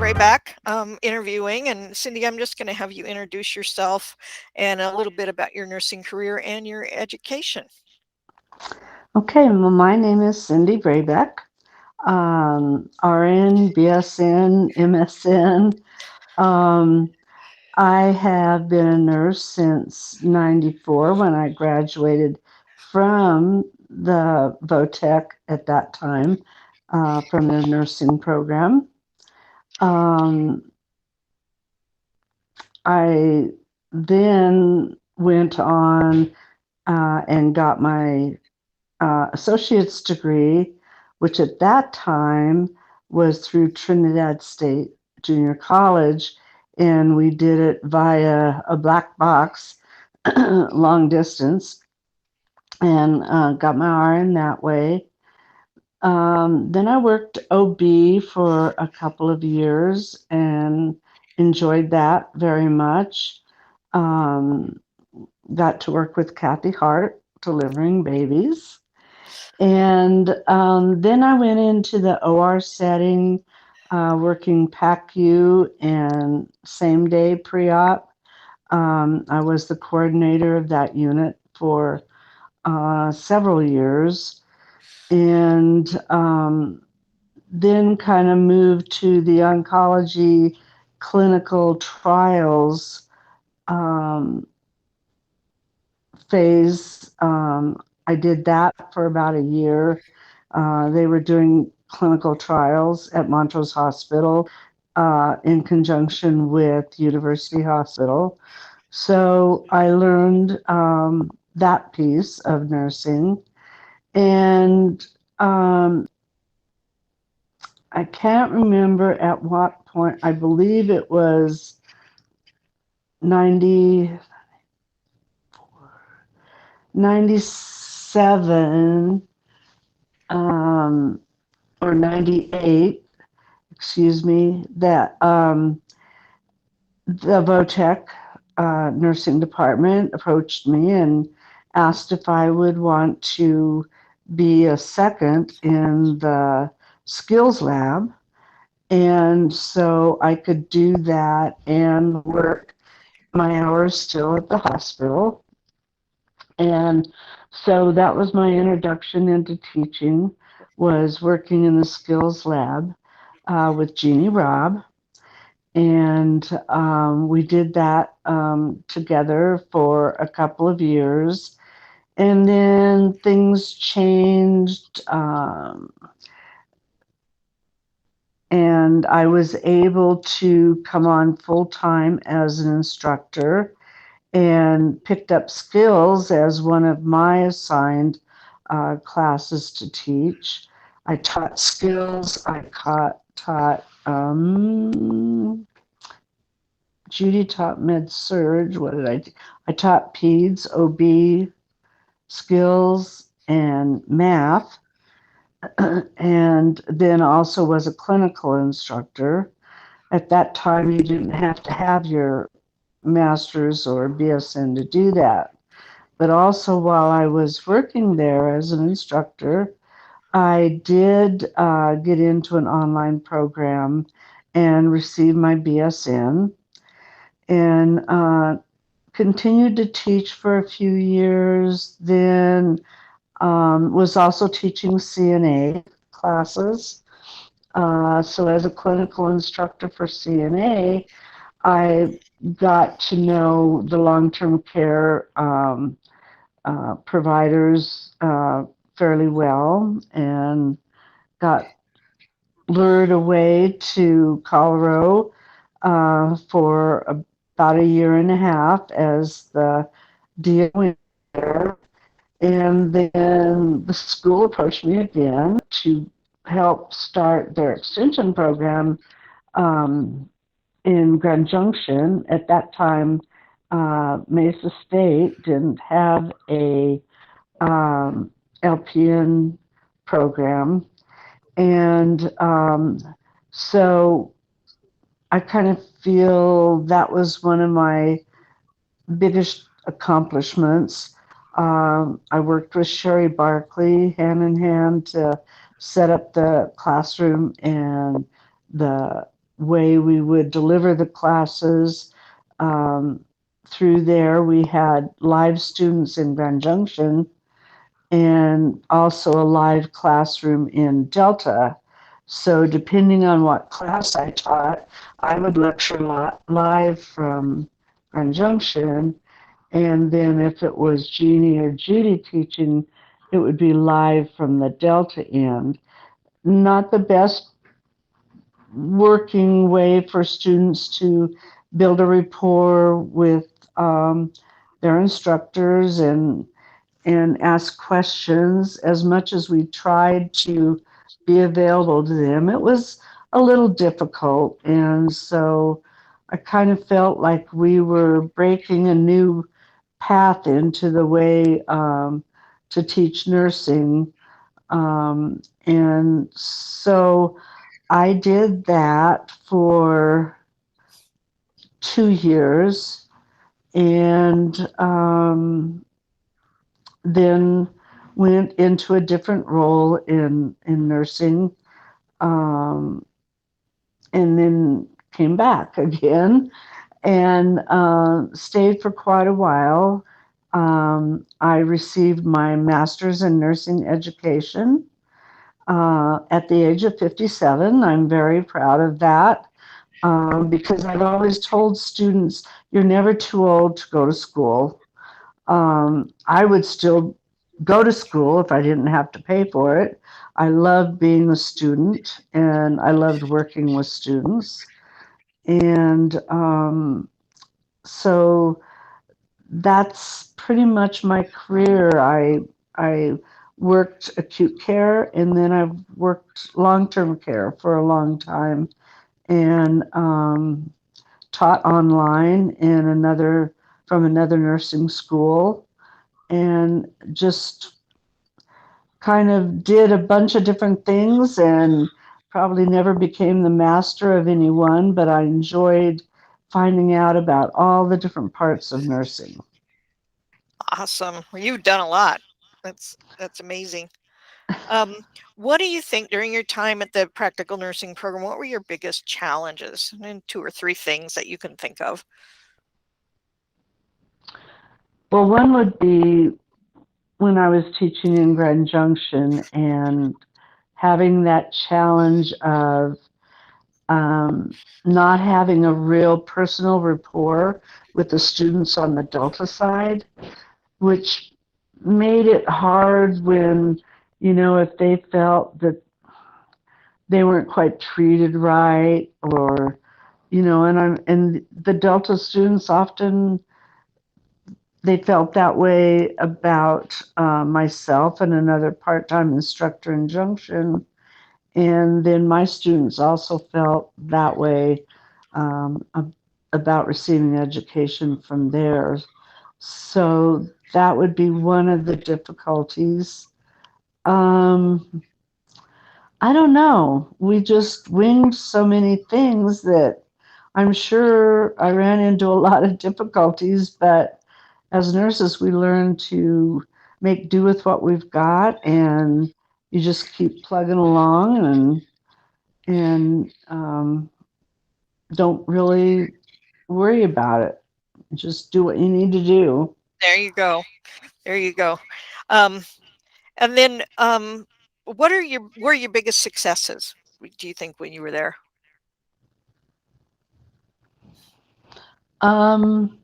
Vrabec interviewing. And Cyndy, I'm just going to have you introduce yourself and a little bit about your nursing career and your education. Okay, well, my name is Cyndy Vrabec, RN, BSN, MSN. Um, I have been a nurse since '94 when I graduated from the VOTEC at that time, from the nursing program. Um, I then went on and got my associate's degree, which at that time was through Trinidad State Junior College, and we did it via a black box, long distance, and got my RN that way. Then I worked OB for a couple of years and enjoyed that very much. Um, got to work with Kathy Hart delivering babies. And then I went into the OR setting, working PACU and same day pre op. I was the coordinator of that unit for several years. And then kind of moved to the oncology clinical trials um, phase. I did that for about a year. They were doing clinical trials at Montrose Hospital in conjunction with University Hospital. So I learned that piece of nursing. And I can't remember at what point, I believe it was 90, 97 or 98, excuse me, that the VOTEC nursing department approached me and asked if I would want to be a second in the skills lab. And so I could do that and work my hours still at the hospital. And so that was my introduction into teaching, was working in the skills lab with Jeannie Robb. And we did that together for a couple of years. And then things changed, and I was able to come on full time as an instructor and picked up skills as one of my assigned classes to teach. I taught skills. I taught Judy taught med surge. What did I do? I taught peds, OB, skills, and math, and then also was a clinical instructor. At that time, you didn't have to have your master's or BSN to do that. But also, while I was working there as an instructor, I did get into an online program and receive my BSN, and continued to teach for a few years. Then was also teaching CNA classes. So as a clinical instructor for CNA, I got to know the long-term care providers fairly well, and got lured away to Colorado for about a year and a half as the DO went there. And then the school approached me again to help start their extension program in Grand Junction. At that time, Mesa State didn't have a LPN program. And so I kind of feel that was one of my biggest accomplishments. I worked with Sherry Barkley hand in hand to set up the classroom and the way we would deliver the classes. Um, Through there, we had live students in Grand Junction and also a live classroom in Delta. So, depending on what class I taught, I would lecture live from Grand Junction. And then, if it was Jeannie or Judy teaching, it would be live from the Delta end. Not the best working way for students to build a rapport with um, their instructors and ask questions as much as we tried to be available to them. It was a little difficult, and so I kind of felt like we were breaking a new path into the way to teach nursing. And so I did that for 2 years and then went into a different role in nursing, um, and then came back again and stayed for quite a while. I received my master's in nursing education at the age of 57. I'm very proud of that because I've always told students, you're never too old to go to school. I would still go to school if I didn't have to pay for it. I loved being a student and I loved working with students. And so that's pretty much my career. I worked acute care and then I've worked long term care for a long time and taught online in another from another nursing school and just kind of did a bunch of different things and probably never became the master of any one, but I enjoyed finding out about all the different parts of nursing. Awesome. Well, you've done a lot. That's amazing. Um, what do you think during your time at the practical nursing program, what were your biggest challenges? And two or three things that you can think of. Well, one would be when I was teaching in Grand Junction and having that challenge of um, not having a real personal rapport with the students on the Delta side, which made it hard when, if they felt that they weren't quite treated right or, and the Delta students often they felt that way about myself and another part-time instructor in Junction. And then my students also felt that way um, about receiving education from theirs. So that would be one of the difficulties. Um, I don't know. We just winged so many things that I'm sure I ran into a lot of difficulties, but as nurses, we learn to make do with what we've got, and you just keep plugging along and don't really worry about it. Just do what you need to do. There you go. There you go. Um, and then, what are your were your biggest successes? Do you think when you were there? Um,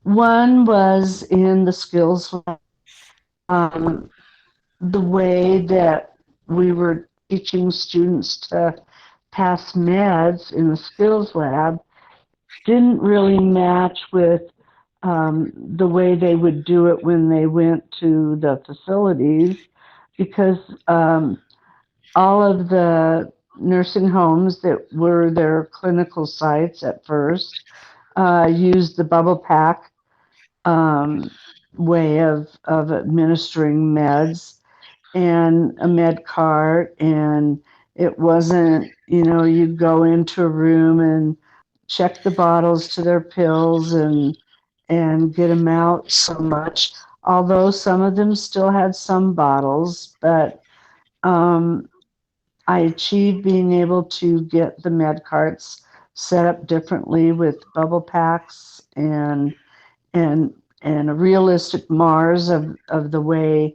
One was in the skills lab. Um, the way that we were teaching students to pass meds in the skills lab didn't really match with the way they would do it when they went to the facilities because all of the nursing homes that were their clinical sites at first used the bubble pack way of administering meds and a med cart, and it wasn't, you go into a room and check the bottles to their pills and get them out so much, although some of them still had some bottles, but um, I achieved being able to get the med carts set up differently with bubble packs and and a realistic Mars of the way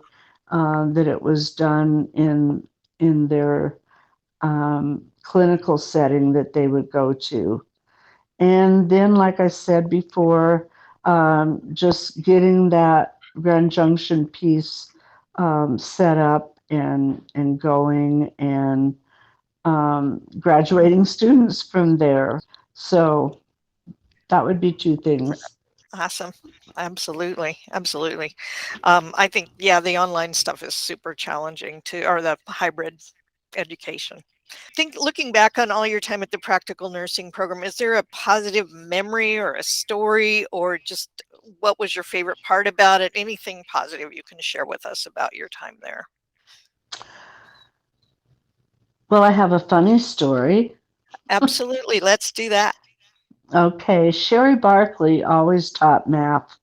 that it was done in their clinical setting that they would go to. And then, like I said before, just getting that Grand Junction piece set up and going and graduating students from there. So that would be two things. Awesome. Absolutely. Absolutely. I think, yeah, the online stuff is super challenging too, or the hybrid education. Think looking back on all your time at the practical nursing program, is there a positive memory or a story or just what was your favorite part about it? Anything positive you can share with us about your time there? Well, I have a funny story. Absolutely. Let's do that. Okay, Sherry Barkley always taught math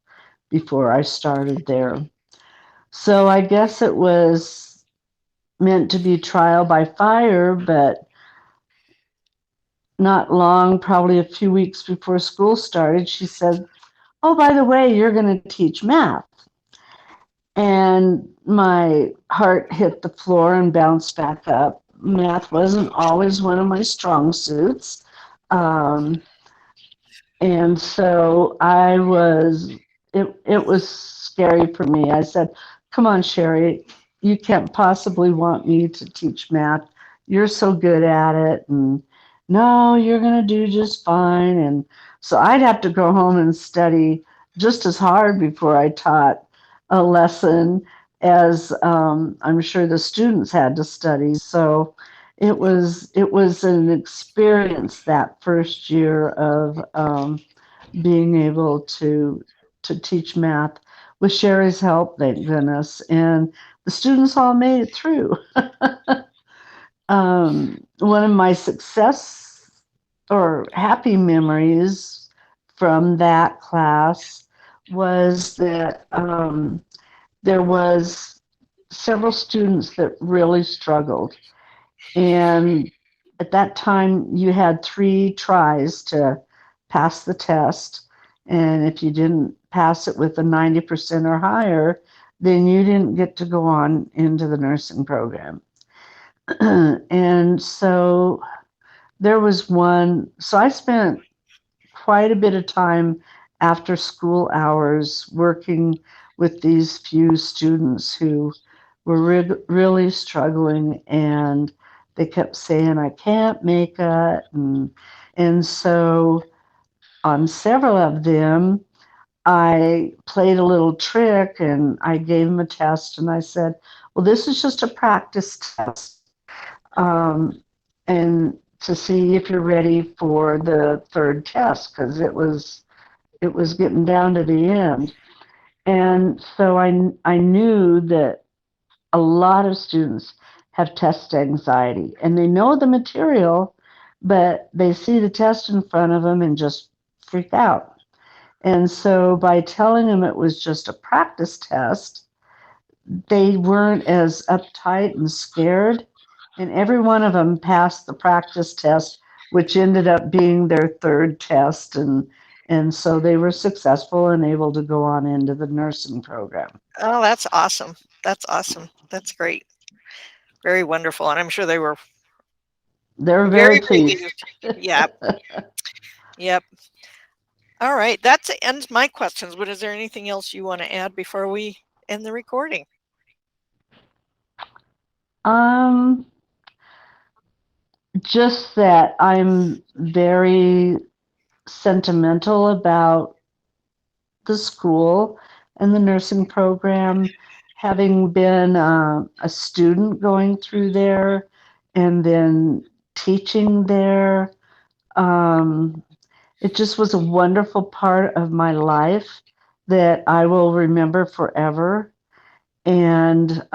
before I started there. So I guess it was meant to be trial by fire, but not long, probably a few weeks before school started, she said, "Oh, by the way, you're going to teach math." And my heart hit the floor and bounced back up. Math wasn't always one of my strong suits. Um, And so it was scary for me. I said, "Come on, Sherry, you can't possibly want me to teach math. You're so good at it." And no, you're going to do just fine. And so I'd have to go home and study just as hard before I taught a lesson as I'm sure the students had to study. So it was an experience that first year of being able to teach math with Sherry's help, thank goodness, and the students all made it through. One of my success or happy memories from that class was that there was several students that really struggled. And at that time, you had 3 tries to pass the test. And if you didn't pass it with a 90% or higher, then you didn't get to go on into the nursing program. And so there was one, so I spent quite a bit of time after school hours working with these few students who were really struggling, and they kept saying, "I can't make it." And so on several of them, I played a little trick and I gave them a test and I said, "Well, this is just a practice test. Um, and to see if you're ready for the third test," because it was getting down to the end. And so I knew that a lot of students have test anxiety and they know the material, but they see the test in front of them and just freak out. And so by telling them it was just a practice test, they weren't as uptight and scared. And every one of them passed the practice test, which ended up being their third test. And so they were successful and able to go on into the nursing program. Oh, that's awesome. That's awesome. That's great. Very wonderful. And I'm sure they were They're very very pleased. relieved. Yep. Yep. All right. That ends my questions. But is there anything else you want to add before we end the recording? Um, just that I'm very sentimental about the school and the nursing program, having been a student going through there and then teaching there. Um, it just was a wonderful part of my life that I will remember forever. And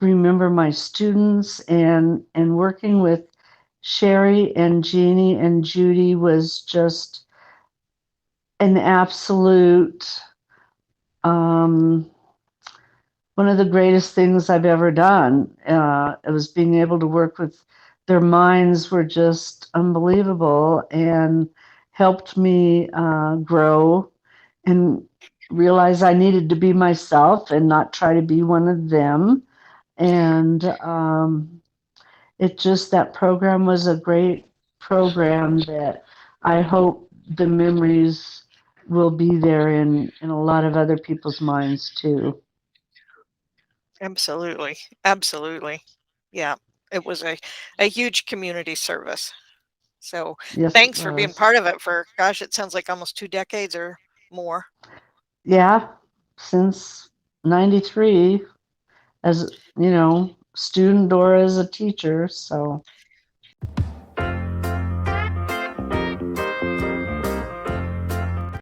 remember my students and working with Sherry and Jeannie and Judy was just an absolute um, one of the greatest things I've ever done. It was being able to work with their minds were just unbelievable and helped me grow and realize I needed to be myself and not try to be one of them. And it just, that program was a great program that I hope the memories will be there in a lot of other people's minds too. Absolutely. Absolutely. Yeah. It was a huge community service. So Yes, it thanks for being was. part of it for, gosh, it sounds like almost 2 decades or more. Yeah, since 93 as, student or as a teacher. So,